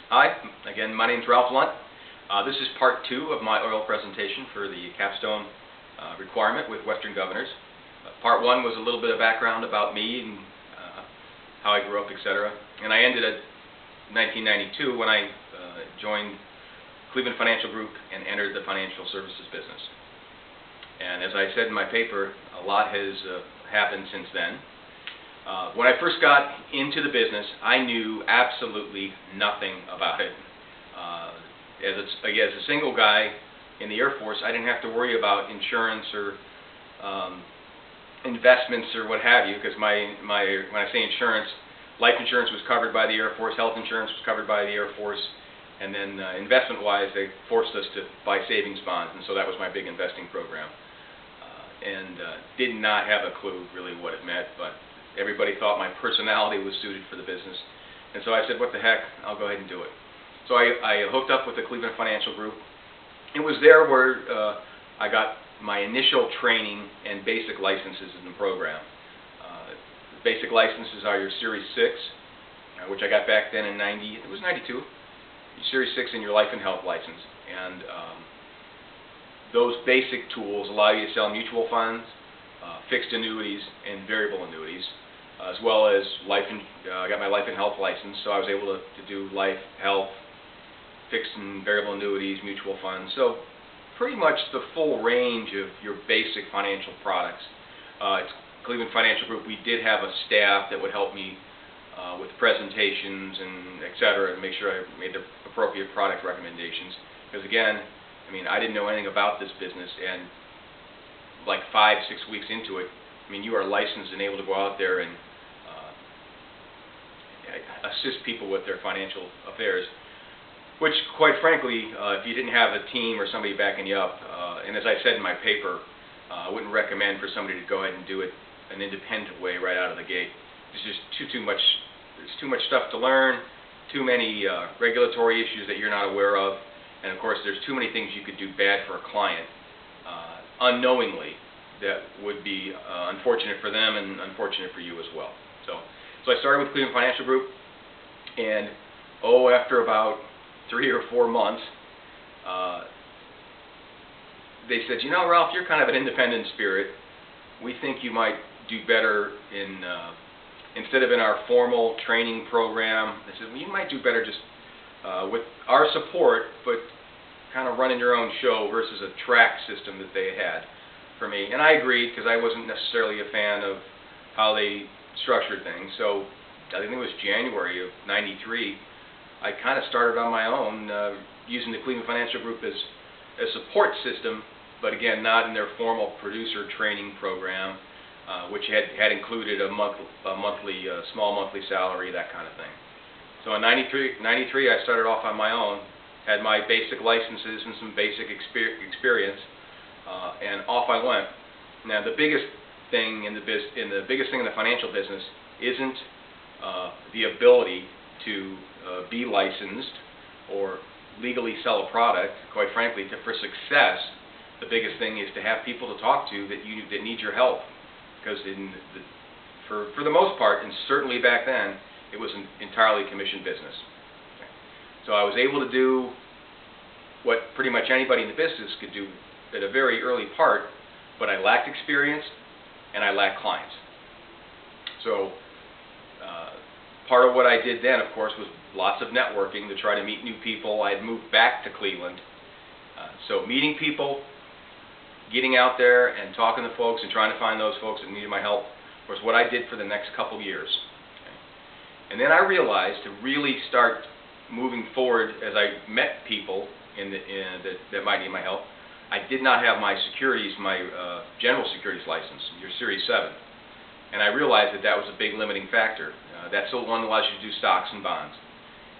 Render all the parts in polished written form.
Hi, again, my name is Ralph Lunt. This is part 2 of my oral presentation for the Capstone requirement with Western Governors. Part 1 was a little bit of background about me and how I grew up, etc. And I ended at 1992 when I joined Cleveland Financial Group and entered the financial services business. And as I said in my paper, a lot has happened since then. When I first got into the business, I knew absolutely nothing about it. As a single guy in the Air Force, I didn't have to worry about insurance or investments or what have you, because when I say insurance, life insurance was covered by the Air Force, health insurance was covered by the Air Force, and then investment-wise, they forced us to buy savings bonds, and so that was my big investing program. Did not have a clue really what it meant, but everybody thought my personality was suited for the business. And so I said, what the heck, I'll go ahead and do it. So I hooked up with the Cleveland Financial Group. It was there where I got my initial training and basic licenses in the program. Basic licenses are your Series 6, which I got back then in 92. Your Series 6 and your life and health license. And those basic tools allow you to sell mutual funds, fixed annuities, and variable annuities, as well as I got my life and health license, so I was able to do life, health, fixed and variable annuities, mutual funds, so pretty much the full range of your basic financial products. It's Cleveland Financial Group. We did have a staff that would help me with presentations and etc. to make sure I made the appropriate product recommendations, because again, I mean, I didn't know anything about this business, and like 5-6 weeks into it, I mean, you are licensed and able to go out there and assist people with their financial affairs, which, quite frankly, if you didn't have a team or somebody backing you up, and as I said in my paper, I wouldn't recommend for somebody to go ahead and do it an independent way right out of the gate. There's just too much. There's too much stuff to learn, too many regulatory issues that you're not aware of, and of course, there's too many things you could do bad for a client unknowingly that would be unfortunate for them and unfortunate for you as well. So I started with Cleveland Financial Group, and after about 3 or 4 months, they said, you know, Ralph, you're kind of an independent spirit. We think you might do better in instead of in our formal training program. They said, well, you might do better just with our support, but kind of running your own show versus a track system that they had for me. And I agreed, because I wasn't necessarily a fan of how they structured things. So I think it was January of '93, I kind of started on my own using the Cleveland Financial Group as a support system, but again, not in their formal producer training program, which had included a monthly small monthly salary, that kind of thing. So in '93, I started off on my own, had my basic licenses and some basic experience, and off I went. Now, the biggest thing in the financial business isn't the ability to be licensed or legally sell a product. Quite frankly, for success, the biggest thing is to have people to talk to that need your help. Because for the most part, and certainly back then, it was an entirely commission business. So I was able to do what pretty much anybody in the business could do at a very early part, but I lacked experience and I lacked clients. So part of what I did then, of course, was lots of networking to try to meet new people. I had moved back to Cleveland. So meeting people, getting out there and talking to folks and trying to find those folks that needed my help was what I did for the next couple years. And then I realized to really start moving forward as I met people that might need my help, I did not have my general securities license, your Series 7. And I realized that was a big limiting factor. That's the one that allows you to do stocks and bonds.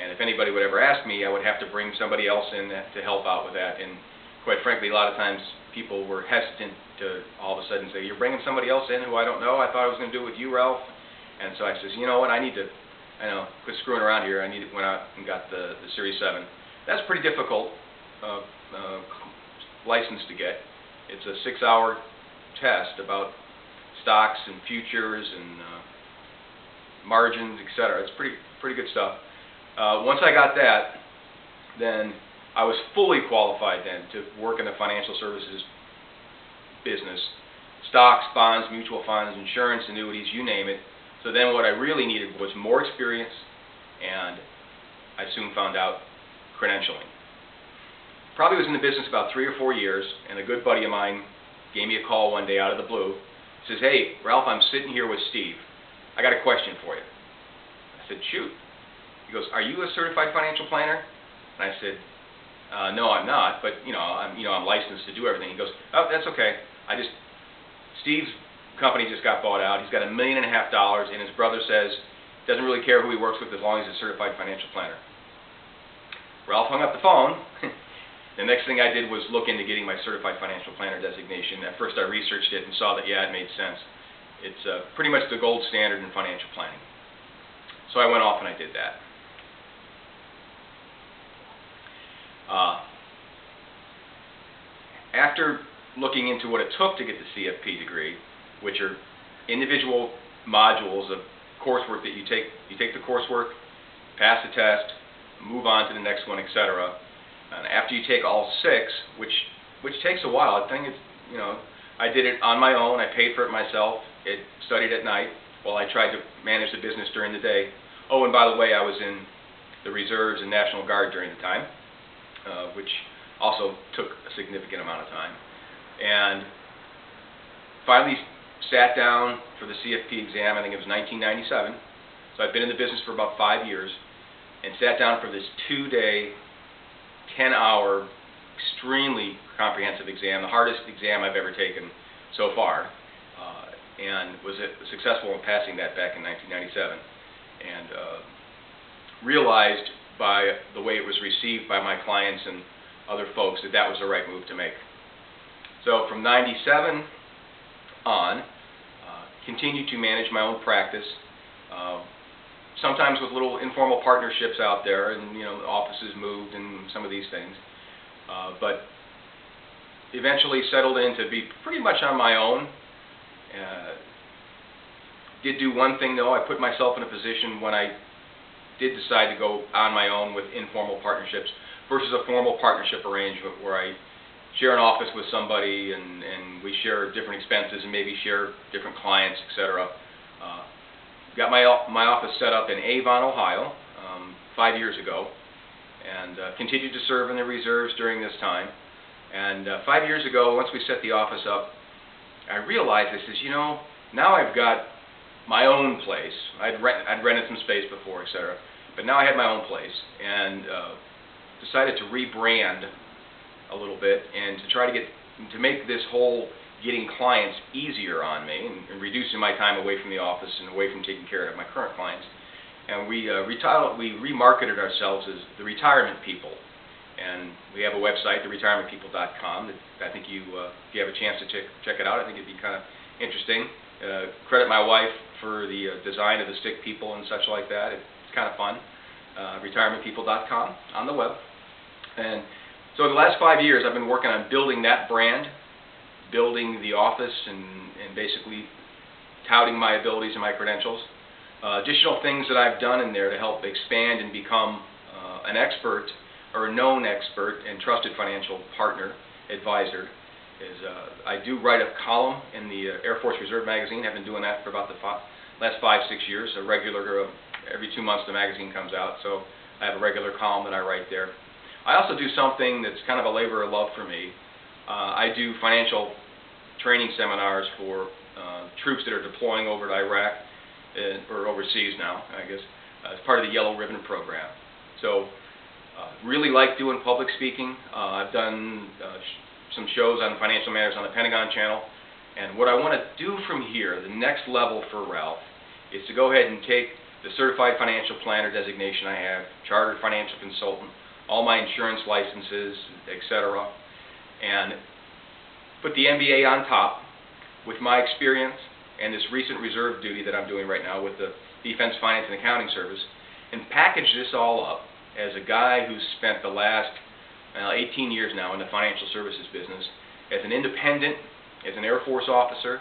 And if anybody would ever ask me, I would have to bring somebody else in to help out with that. And quite frankly, a lot of times people were hesitant to all of a sudden say, you're bringing somebody else in who I don't know? I thought I was going to do it with you, Ralph. And so I says, you know what, I quit screwing around here. Went out and got the Series 7. That's pretty difficult license to get. It's a 6-hour test about stocks and futures and margins, etc. It's pretty good stuff. Once I got that, then I was fully qualified then to work in the financial services business. Stocks, bonds, mutual funds, insurance, annuities, you name it. So then what I really needed was more experience, and I soon found out credentialing. Probably was in the business about 3 or 4 years, and a good buddy of mine gave me a call one day out of the blue. He says, "Hey, Ralph, I'm sitting here with Steve. I got a question for you." I said, "Shoot." He goes, "Are you a certified financial planner?" And I said, "No, I'm not, but I'm licensed to do everything." He goes, "Oh, that's okay. Steve's company just got bought out. He's got $1.5 million, and his brother says doesn't really care who he works with as long as he's a certified financial planner." Ralph hung up the phone. The next thing I did was look into getting my certified financial planner designation. At first, I researched it and saw that it made sense. It's pretty much the gold standard in financial planning. So I went off and I did that. After looking into what it took to get the CFP degree, which are individual modules of coursework that you take the coursework, pass the test, move on to the next one, etc. And after you take all 6, which takes a while, I think I did it on my own. I paid for it myself. I studied at night while I tried to manage the business during the day. Oh, and by the way, I was in the reserves and National Guard during the time, which also took a significant amount of time. And finally sat down for the CFP exam. I think it was 1997. So I've been in the business for about 5 years, and sat down for this 2-day, 10-hour, extremely comprehensive exam, the hardest exam I've ever taken so far, and was successful in passing that back in 1997, and realized by the way it was received by my clients and other folks that that was the right move to make. So from 97 on, continued to manage my own practice, sometimes with little informal partnerships out there, and offices moved and some of these things, but eventually settled in to be pretty much on my own. Did do one thing though. I put myself in a position when I did decide to go on my own with informal partnerships versus a formal partnership arrangement where I share an office with somebody and we share different expenses and maybe share different clients, etc. Got my office set up in Avon, Ohio, 5 years ago, and continued to serve in the reserves during this time. And 5 years ago, once we set the office up, I realized now I've got my own place. I'd rented some space before, etc. But now I had my own place, and decided to rebrand a little bit and to try to make this whole getting clients easier on me and reducing my time away from the office and away from taking care of my current clients. And we remarketed ourselves as the Retirement People, and we have a website, theretirementpeople.com. That I think if you have a chance to check it out, I think it'd be kind of interesting. Credit my wife for the design of the stick people and such like that. It's kind of fun. Retirementpeople.com on the web. And so the last 5 years I've been working on building that brand, building the office, and basically touting my abilities and my credentials. Additional things that I've done in there to help expand and become an expert or a known expert and trusted financial partner, advisor, is I do write a column in the Air Force Reserve magazine. I've been doing that for about the last 5-6 years. A regular, every 2 months the magazine comes out, so I have a regular column that I write there. I also do something that's kind of a labor of love for me. I do financial training seminars for troops that are deploying over to Iraq, or overseas now, I guess, as part of the Yellow Ribbon program. So really like doing public speaking. I've done some shows on financial matters on the Pentagon Channel, and what I want to do from here, the next level for Ralph, is to go ahead and take the Certified Financial Planner designation I have, Chartered Financial Consultant, all my insurance licenses, etc., and put the MBA on top with my experience and this recent reserve duty that I'm doing right now with the Defense Finance and Accounting Service, and package this all up as a guy who's spent the last 18 years now in the financial services business as an independent, as an Air Force officer,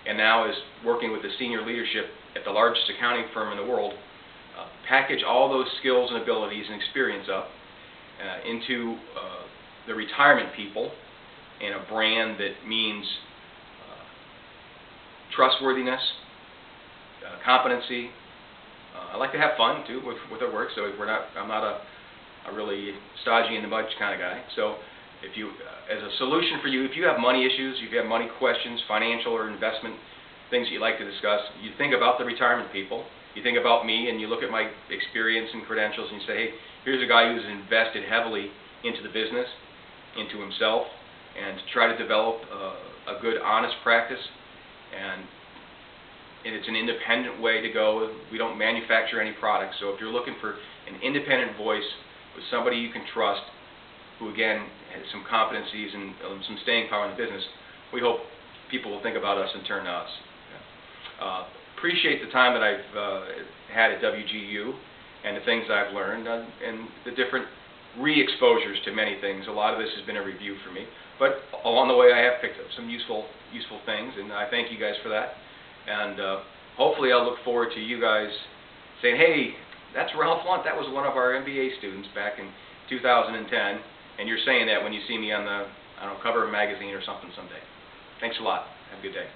and now is working with the senior leadership at the largest accounting firm in the world package all those skills and abilities and experience up into the retirement people and a brand that means trustworthiness, competency. I like to have fun too with our work, so I'm not a really stodgy in the mud kind of guy. So if you, as a solution for you, if you have money issues, if you have money questions, financial or investment things that you'd like to discuss, you think about the retirement people, you think about me, and you look at my experience and credentials and you say, hey, here's a guy who's invested heavily into the business, into himself, and to try to develop a good, honest practice. And it's an independent way to go. We don't manufacture any products. So if you're looking for an independent voice with somebody you can trust, who again has some competencies and some staying power in the business, we hope people will think about us and turn to us. Appreciate the time that I've had at WGU and the things I've learned and the different re-exposures to many things. A lot of this has been a review for me, but along the way I have picked up some useful things, and I thank you guys for that. And hopefully I'll look forward to you guys saying, hey, that's Ralph Lunt, that was one of our MBA students back in 2010, and you're saying that when you see me on the, I don't know, cover of a magazine or something someday. Thanks a lot. Have a good day.